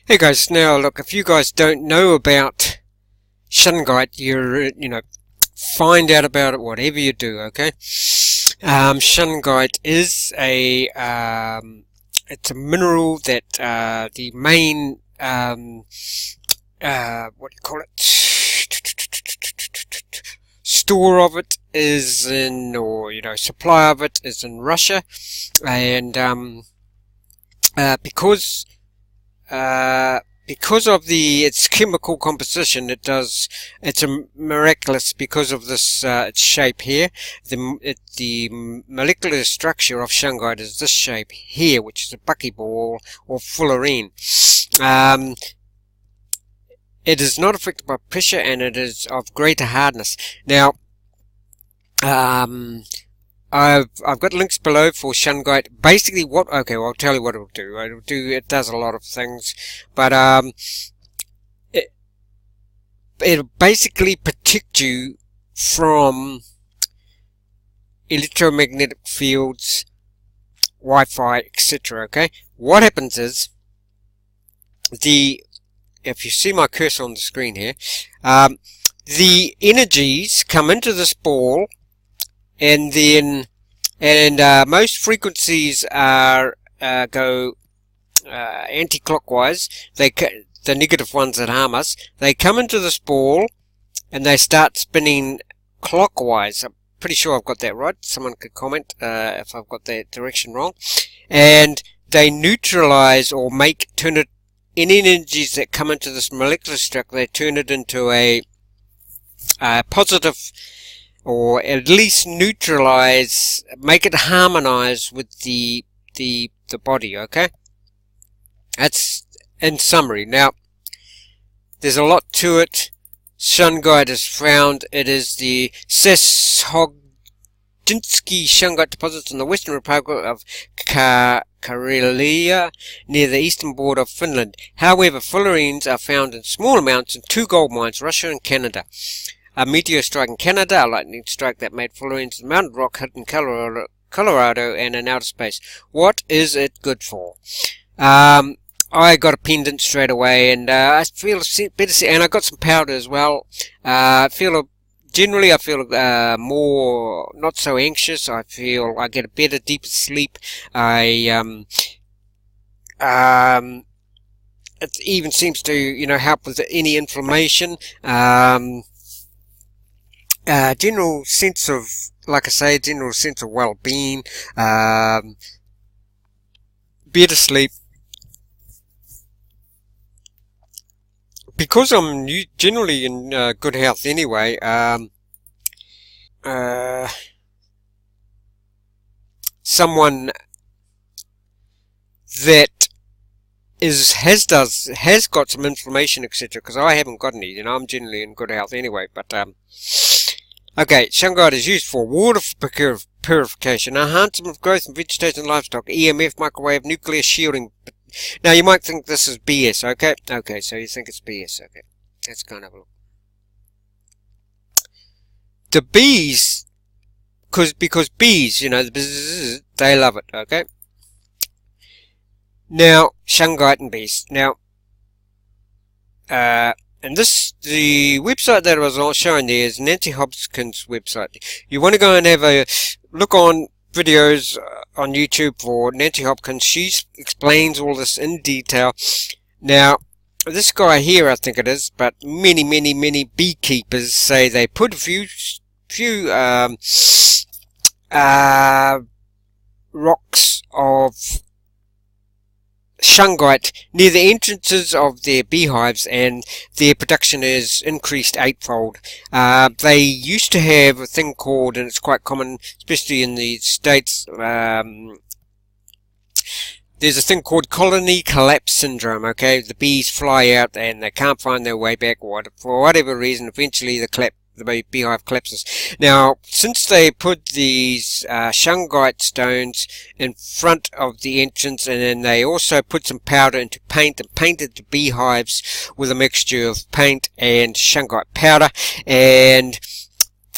Hey guys, now look, if you guys don't know about Shungite, find out about it whatever you do, okay? Shungite is it's a mineral that, the main, what do you call it? Store of it is in, or, supply of it is in Russia, and, because of its chemical composition, it's a miraculous because of this, its shape here. The molecular structure of Shungite is this shape here, which is a buckyball or fullerene. It is not affected by pressure, and it is of greater hardness. Now, I've got links below for Shungite. Basically, I'll tell you what it'll do. It does a lot of things, but it'll basically protect you from electromagnetic fields, Wi-Fi, etc. Okay, what happens is if you see my cursor on the screen here, the energies come into this ball, and then most frequencies go anti-clockwise. The negative ones that harm us, they come into this ball and they start spinning clockwise. I'm pretty sure I've got that right. Someone could comment if I've got that direction wrong. And they neutralize or turn it, any energies that come into this molecular structure, they turn it into a positive, or at least neutralize, make it harmonize with the body. Okay, that's in summary. Now, there's a lot to it. Shungite is found. It is the Sashoginsky Shungite deposits in the Western Republic of Karelia, near the eastern border of Finland. However, fullerenes are found in small amounts in 2 gold mines, Russia and Canada. A meteor strike in Canada, a lightning strike that made fullerenes in mountain rock hit in Colorado and in outer space. What is it good for? I got a pendant straight away, and I feel better, and I got some powder as well. Generally I feel more, not so anxious. I feel I get a better, deeper sleep. It even seems to, help with any inflammation. General sense of, like I say, general sense of well-being, better sleep. Because I'm generally in good health anyway, someone that has got some inflammation, etc., because I haven't got any, I'm generally in good health anyway, but okay, Shungite is used for water purification, enhancement of growth in vegetation and livestock, EMF, microwave, nuclear shielding. Now, you might think this is BS, okay? Okay, so you think it's BS, okay. Let's kind of look. The bees, because bees, they love it, okay? Now, Shungite and bees. Now, and the website that I was showing there is Nancy Hopkins' website. You want to go and have a look on videos on YouTube for Nancy Hopkins. She explains all this in detail. Now, this guy here, I think it is, but many beekeepers say they put a few rocks of Shungite near the entrances of their beehives, and their production is increased 8-fold. They used to have a thing called, and it's quite common, especially in the States, there's a thing called colony collapse syndrome, okay? The bees fly out and they can't find their way back, for whatever reason, eventually the beehive collapses. Now, since they put these Shungite stones in front of the entrance, and then they also put some powder into paint and painted the beehives with a mixture of paint and Shungite powder, and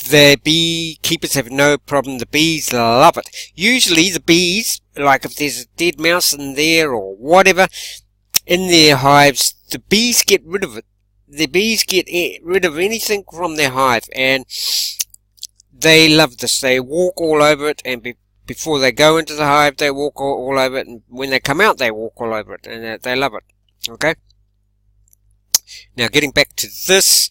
the beekeepers have no problem. The bees love it. Usually the bees, like if there's a dead mouse in there or whatever, in their hives, the bees get rid of it. The bees get rid of anything from their hive, and they love this. They walk all over it, and before they go into the hive, they walk all over it, and when they come out, they walk all over it, and they love it. Okay? Now, getting back to this,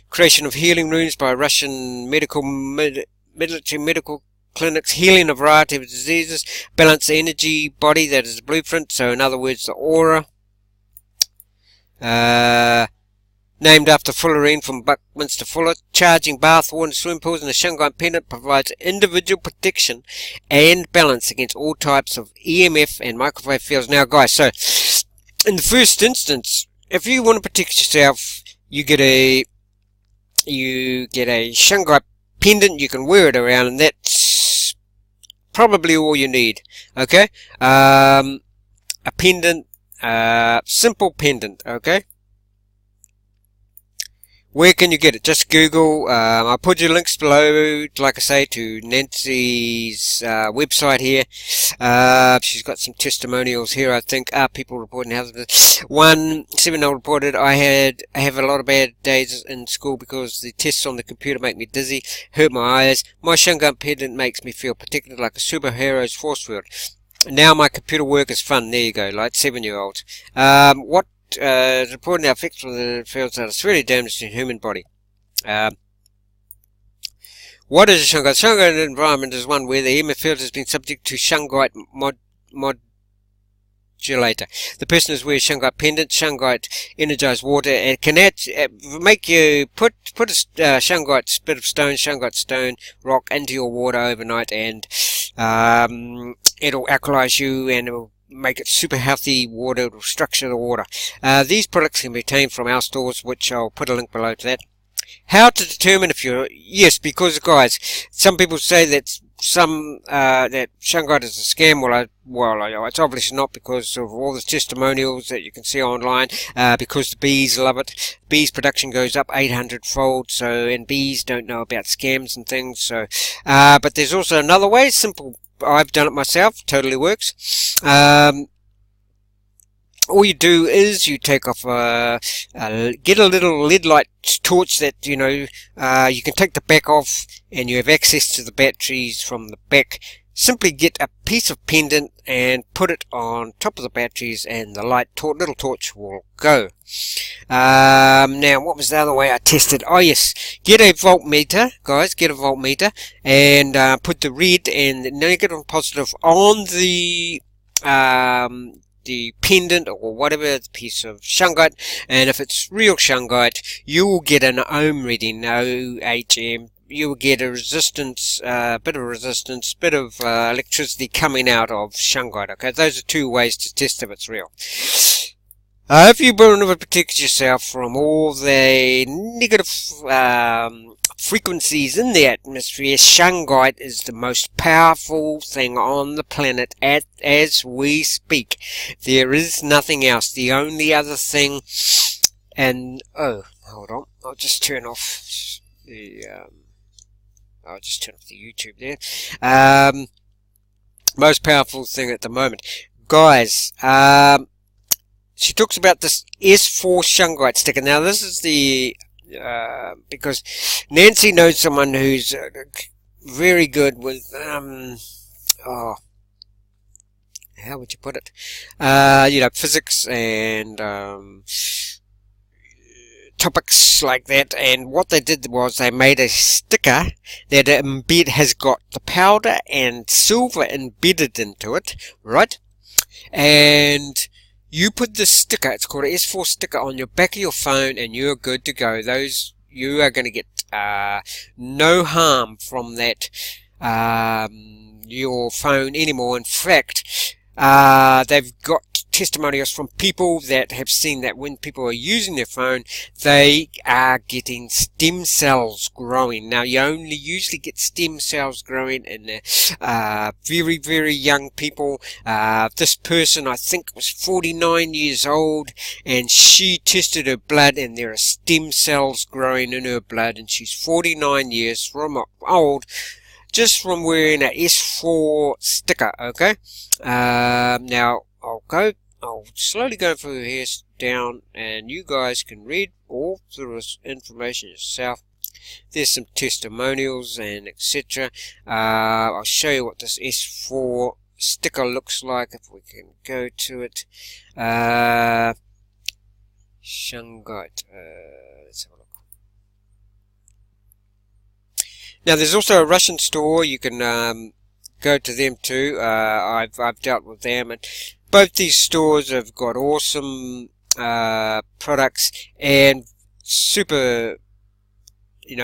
creation of healing runes by Russian military medical clinics, healing a variety of diseases, balance the energy body, that is the blueprint, so in other words, the aura. Named after Fullerene from Buckminster Fuller, charging bath water, swim pools, and the Shungite pendant provides individual protection and balance against all types of EMF and microwave fields. Now, guys, so in the first instance, if you want to protect yourself, you get a Shungite pendant. You can wear it around, and that's probably all you need. Okay, a pendant, simple pendant. Okay. Where can you get it? Just Google. I'll put your links below, like I say, to Nancy's website here. She's got some testimonials here, I think. People reporting how 1 7-year-old reported, I have a lot of bad days in school because the tests on the computer make me dizzy, hurt my eyes. My Shungite pendant makes me feel protected like a superhero's force field. Now my computer work is fun. There you go, like 7-year-olds. What reporting the effects from the fields that it's really damaged to the human body. What is a Shungite? Shungite environment is one where the EMF field has been subject to Shungite modulator. The person is wearing Shungite pendant, Shungite energized water. It can make you put a Shungite bit of stone, Shungite stone rock into your water overnight, and it'll alkalize you, and it'll make it super healthy water. It'll structure the water. These products can be obtained from our stores, which I'll put a link below to that. How to determine if you're... Yes, because guys, some people say that that Shungite is a scam. Well, it's obviously not, because of all the testimonials that you can see online. Because the bees love it. Bees production goes up 800-fold. So, and bees don't know about scams and things. So, but there's also another way. Simple. I've done it myself. Totally works. All you do is you take off get a little LED light torch that you can take the back off, and you have access to the batteries from the back. Simply get a piece of pendant and put it on top of the batteries, and the little torch will go. Now, what was the other way I tested? Oh yes, get a voltmeter, guys. Get a voltmeter, and put the red and the negative and positive on the pendant or whatever, the piece of Shungite, and if it's real Shungite, you will get an ohm reading, OHM. You will get a resistance, bit of resistance, bit of electricity coming out of Shungite. Okay, those are two ways to test if it's real. If you want to protect yourself from all the negative frequencies in the atmosphere, Shungite is the most powerful thing on the planet as we speak. There is nothing else. The only other thing, and oh, hold on, I'll just turn off the YouTube there. Most powerful thing at the moment, guys. She talks about this S4 Shungite sticker. Now, this is the because Nancy knows someone who's very good with how would you put it? Physics and topics like that. And what they did was they made a sticker that has got the powder and silver embedded into it, right? And you put this sticker, it's called an S4 sticker, on your back of your phone, and you're good to go. You are going to get no harm from that your phone anymore. In fact, they've got testimonials from people that have seen that when people are using their phone, they are getting stem cells growing. Now, you only usually get stem cells growing in very, very young people. This person, I think, was 49 years old, and she tested her blood, and there are stem cells growing in her blood, and she's 49 years from old. just from wearing a S4 sticker. Okay. Now I'll slowly go through here down, and you guys can read all through this information yourself. There's some testimonials and etc. I'll show you what this S4 sticker looks like if we can go to it. Shungite. Let's have a look. Now there's also a Russian store. You can go to them too. I've dealt with them, and both these stores have got awesome products and super,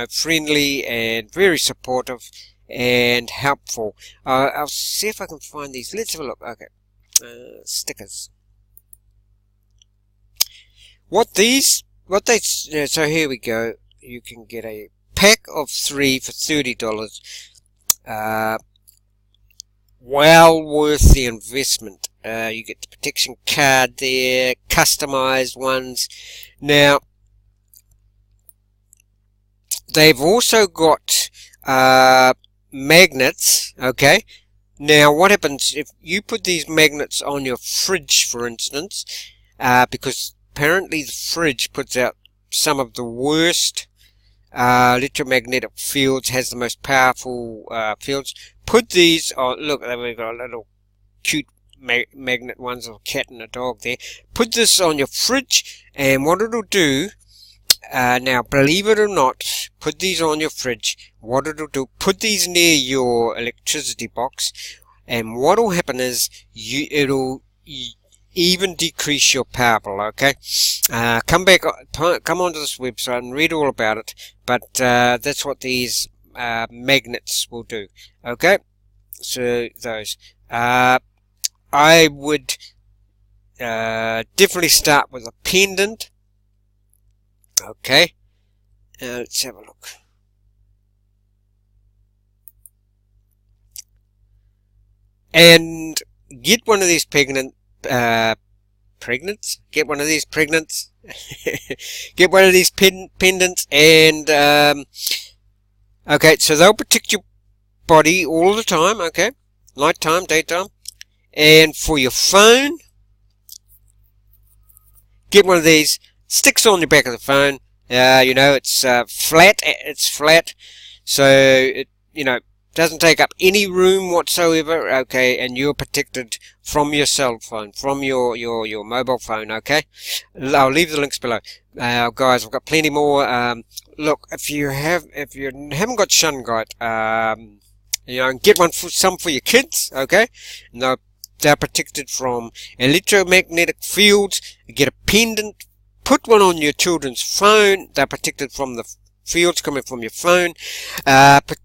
friendly and very supportive and helpful. I'll see if I can find these. Let's have a look. Okay, stickers. So here we go. You can get a pack of 3 for $30. Well worth the investment. You get the protection card there, customized ones. Now, they've also got magnets. Okay. Now, what happens if you put these magnets on your fridge, for instance, because apparently the fridge puts out some of the worst electromagnetic fields, has the most powerful fields. Put these on. Look, we've got a little cute magnet ones, a cat and a dog there. Put this on your fridge, and what it'll do, now believe it or not, put these on your fridge. What it'll do, put these near your electricity box, and what will happen is it'll even decrease your power bill. Okay, come onto this website and read all about it. But that's what these magnets will do. Okay, so those. I would definitely start with a pendant. Okay, let's have a look. And get one of these pendants. Get one of these pendants. Get one of these pendants, and okay, so they'll protect your body all the time. Okay, nighttime, daytime. And for your phone, get one of these. Sticks on the back of the phone. It's flat. It's flat, so it doesn't take up any room whatsoever. Okay, and you're protected from your cell phone, from your mobile phone. Okay, I'll leave the links below. Guys, I've got plenty more. Look, if you haven't got Shungite, get some for your kids. Okay, no. They're protected from electromagnetic fields. You get a pendant. Put one on your children's phone. They're protected from the fields coming from your phone. Put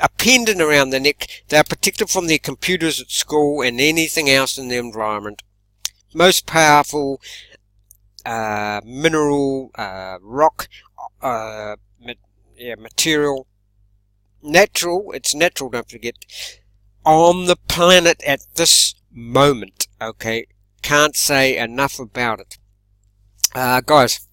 a pendant around the neck. They're protected from their computers at school and anything else in the environment. Most powerful mineral, rock, material. Natural. It's natural, don't forget. On the planet at this moment. Okay, can't say enough about it. Guys,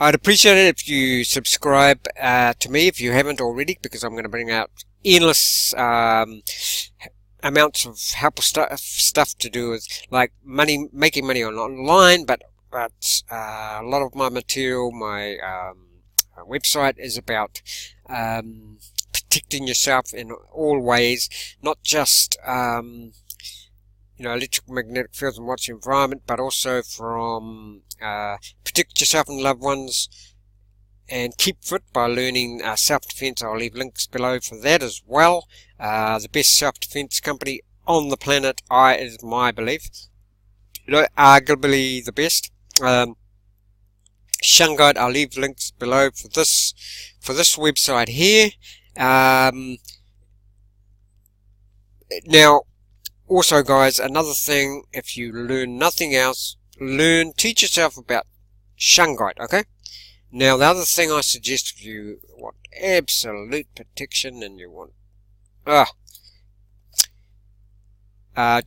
I'd appreciate it if you subscribe to me if you haven't already, because I'm going to bring out endless amounts of helpful stuff to do with like making money online, but a lot of my material, my website is about protecting yourself in all ways, not just electromagnetic fields and what's the environment, but also from protect yourself and loved ones and keep fit by learning self-defense. I'll leave links below for that as well. The best self-defense company on the planet, is my belief. Arguably the best. Shungite, I'll leave links below for this website here. Now, also guys, another thing, if you learn nothing else, teach yourself about Shungite, okay? Now, the other thing I suggest, if you want absolute protection and you want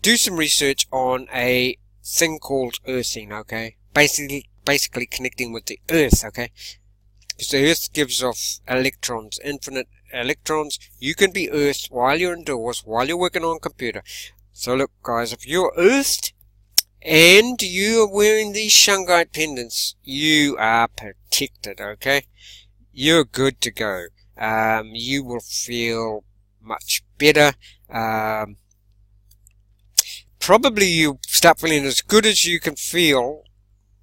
do some research on a thing called earthing, okay? Basically connecting with the earth, okay? because the Earth gives off electrons, infinite electrons. You can be earthed while you're indoors, while you're working on a computer. So look guys, if you're earthed and you are wearing these Shungite pendants, you are protected, okay? You're good to go. You will feel much better. Probably you start feeling as good as you can feel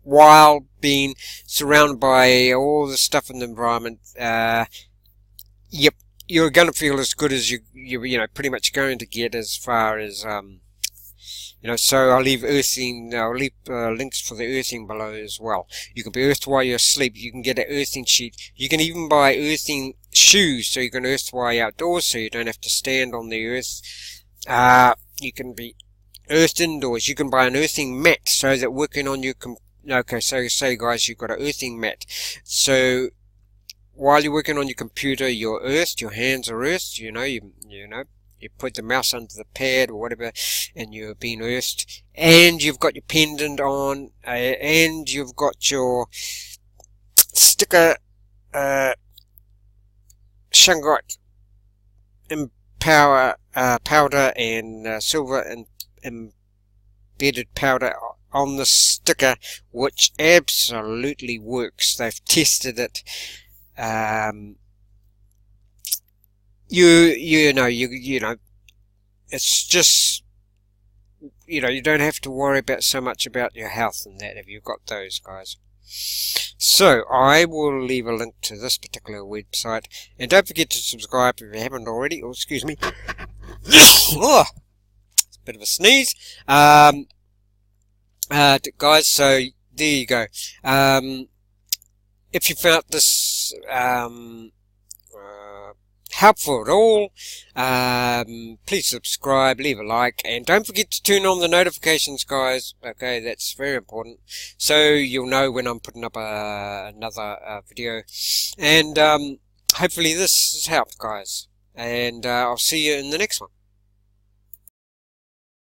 while being surrounded by all the stuff in the environment. Yep, you're going to feel as good as you know, pretty much going to get as far as, you know, so I'll leave links for the earthing below as well. You can be earthed while you're asleep. You can get an earthing sheet. You can even buy earthing shoes, so you can earth while you're outdoors, so you don't have to stand on the earth. You can be earthed indoors. You can buy an earthing mat, so that working on your okay, so say guys, you've got an earthing mat. So while you're working on your computer, you're earthed. Your hands are earthed. You know, you put the mouse under the pad or whatever, and you're being earthed, and you've got your pendant on, and you've got your sticker Shungite powder and silver and embedded powder on the sticker, which absolutely works. They've tested it. You know, it's just, you know, you don't have to worry about so much about your health and that if you've got those guys. So I will leave a link to this particular website, and don't forget to subscribe if you haven't already. Oh, excuse me. Oh, it's a bit of a sneeze. Guys, so there you go. If you found this helpful at all, please subscribe, leave a like, and don't forget to turn on the notifications, guys. Okay, that's very important, so you'll know when I'm putting up another video. And hopefully this has helped, guys, and I'll see you in the next one.